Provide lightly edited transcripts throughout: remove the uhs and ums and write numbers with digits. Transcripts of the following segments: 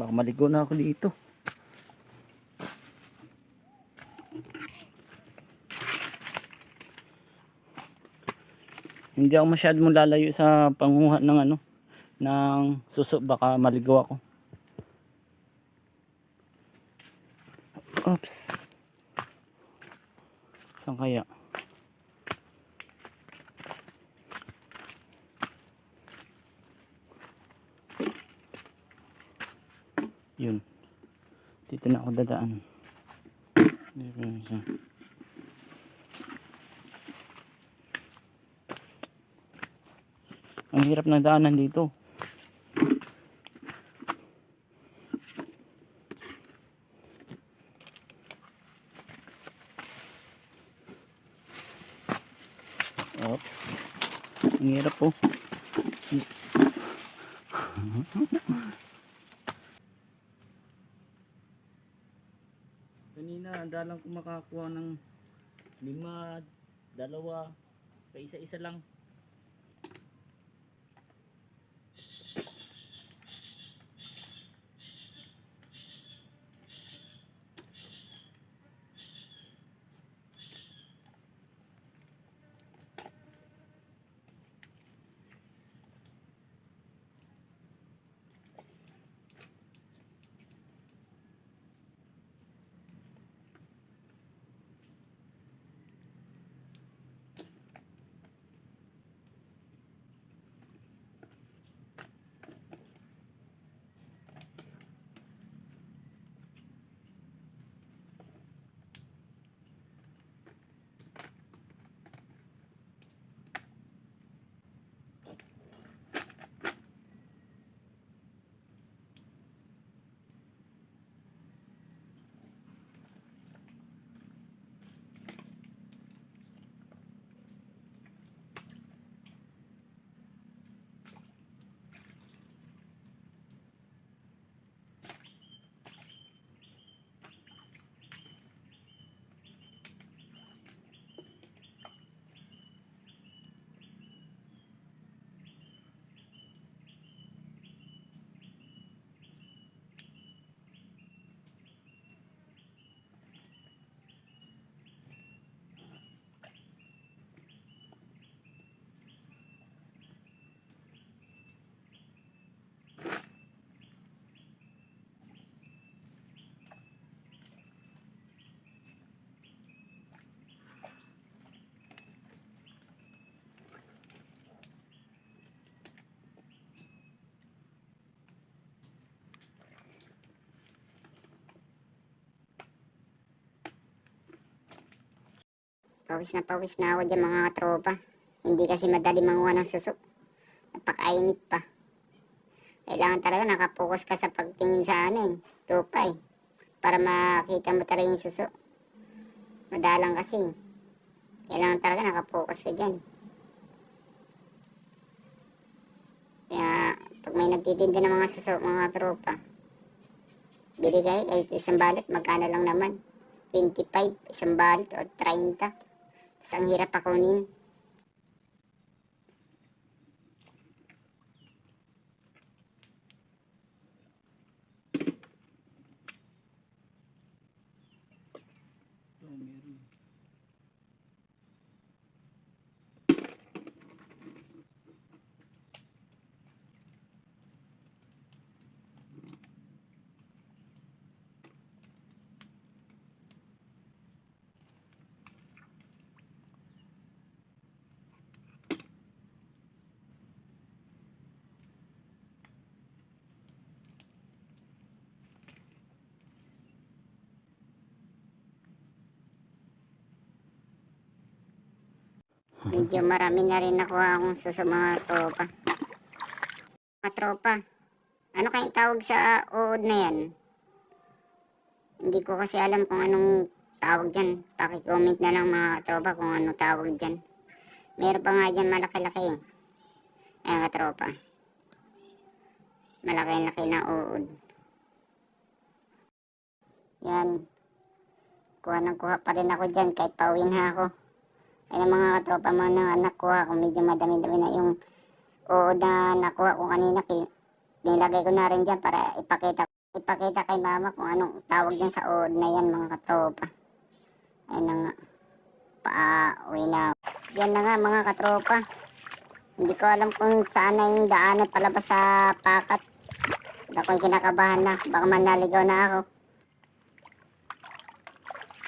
Baka maligo na ako dito. Hindi ako masyadong lalayo sa panguha ng ng suso, baka maligo ako. Oops. Saan kaya? Yun. Dito na ako dadaan. Dito na siya. Ang hirap ng daanan dito. Oops. Ang hirap po. Kanina, andalang ko makakuha ng 5, 2, pa isa-isa lang. Pawis na ako dyan mga katropa. Hindi kasi madali manguha ng suso. Napakainit pa. Kailangan talaga nakapokus ka sa pagtingin sa lupa para makita mo talaga yung suso. Madalang kasi. Kailangan talaga nakapokus ka dyan. Kaya pag may nagtitinda ng mga suso mga katropa, bili kayo kahit isang balot, magkano lang naman. 25, isang balot o 30. Ang hirap pakunin. Medyo marami na rin nakuha akong suso mga tropa. Mga tropa, ano kayong tawag sa uod na yan? Hindi ko kasi alam kung anong tawag dyan. Paki-comment na lang mga tropa kung anong tawag dyan. Meron pa nga dyan malaki-laki Ayan katropa. Malaki-laki na uod. Yan. Kuha pa rin ako dyan kahit pauwi na ako. Ayun mga katropa, mga nakuha ko, medyo madami-dami na yung uod na nakuha ko kanina. Nilagay ko na rin dyan para ipakita ko. ipakita kay mama kung anong tawag din sa uod na yan mga katropa. Ayun na nga. Pauwi na. Yan na nga mga katropa. Hindi ko alam kung saan na yung daanan palabas sa pakat. Ako'y kinakabahan na. Baka manaligaw na ako.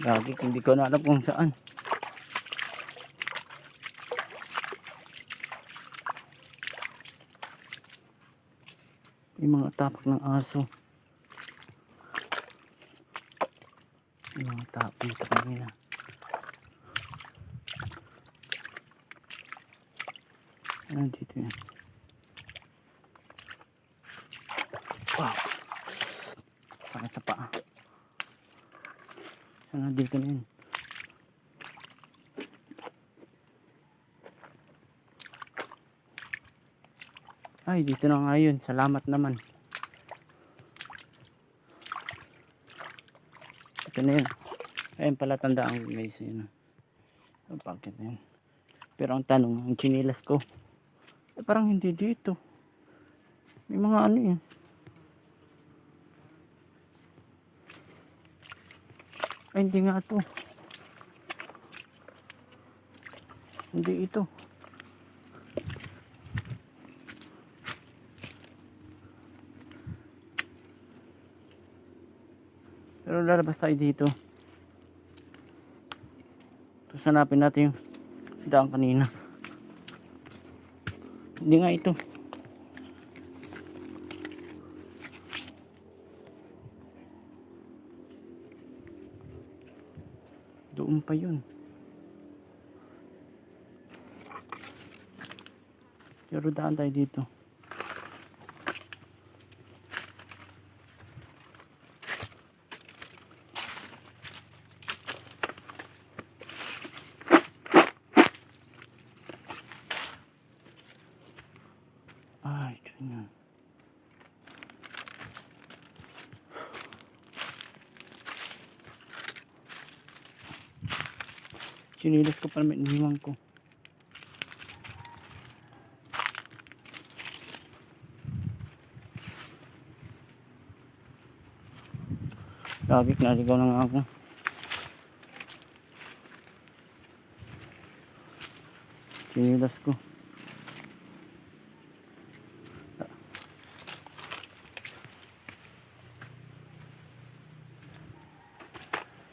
Lagi hindi ko na alam kung saan. Yung mga tapak ng aso. Yung mga tapak dito kanina. Ano dito yan? Wow! Sakit sa paa. Sana dito na yun. Ay, dito na nga yun. Salamat naman. Ito na yun. Ayun pala, tandaan ko guys. Yun. Bakit na yun? Pero ang tanong, ang chinilas ko, parang hindi dito. May mga ano yun. Ay, hindi nga to. Hindi ito. Pero lalabas tayo dito. Tapos hanapin natin yung daan kanina. Hindi nga ito. Doon pa yun. Pero daan tayo dito. Ay, ganyan. Sinilas ko pala, may iniwan ko. Lagi naligaw na nga ako. Sinilas ko.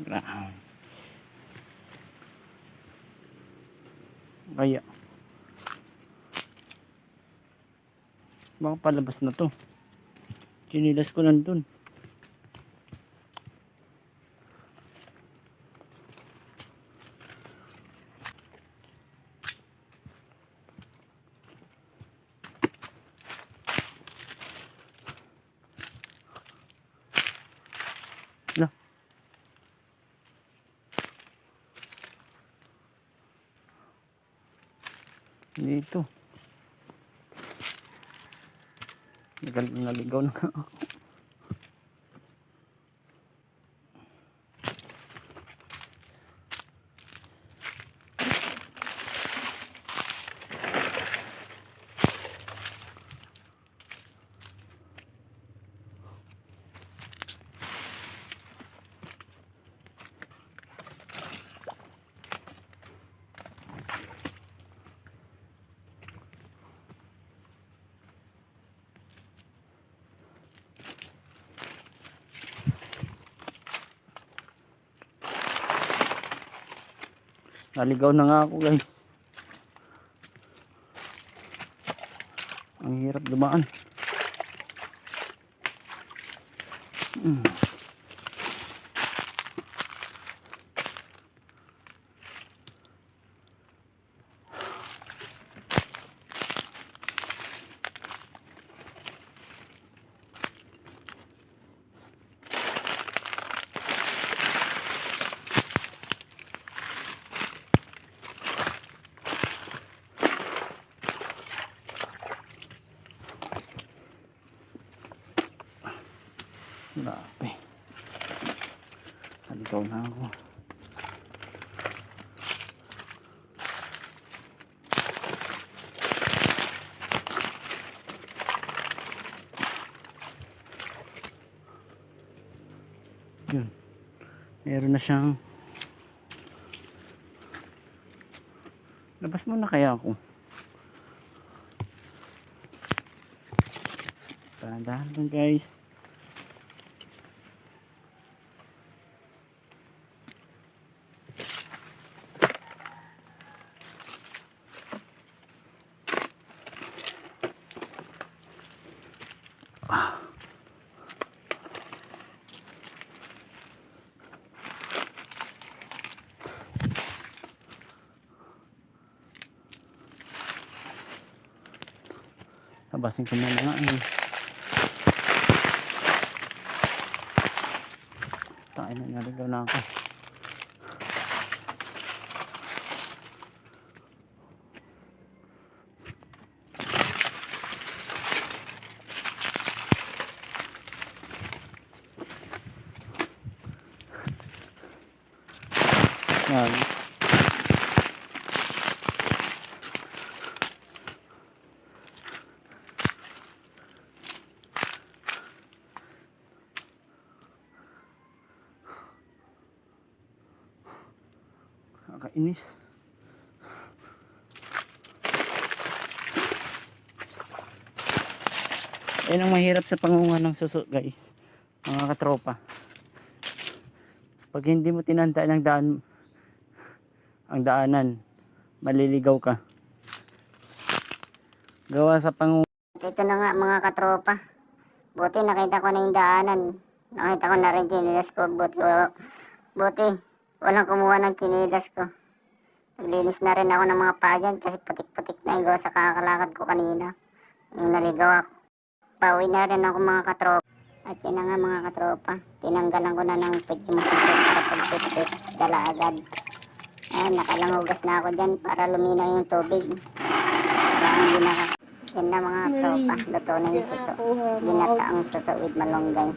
Ground. Kaya baka palabas na to. Sinilas ko nandun. Lah. Dito. Naligaw na ako. Naligaw na nga ako guys. Ang hirap dumaan. Grabe. Naligaw na ako. Meron na siyang... Labas muna kaya ako. Dahan-dahan lang guys. Tabasin ko na mga ano. Tayo na, naligaw na ako. Yan. Kakainis. Ayun ang mahirap sa pangunga ng suso guys, mga katropa. Pag hindi mo tinanda ng daan, ang daanan, maliligaw ka. Gawa sa pangunga. Ito na nga mga katropa. Buti nakita ko na yung daanan. Nakita ko na rin kinilas ko. Buti walang kumuha ng kinilas ko. Naglinis na rin ako ng mga paa dyan kasi putik-putik na yung gawa sa kakalakad ko kanina. Yung naligaw ako. Pauwi na rin ako mga katropa. At yun na nga mga katropa. Tinanggalan ko na ng pit yung suso para pagpit-pit. Dala agad. Ayan, nakalangugas na ako dyan para luminaw yung tubig. Para hindi naka... Yan na mga katropa. Luto na yung suso. Ginataang suso with malunggay.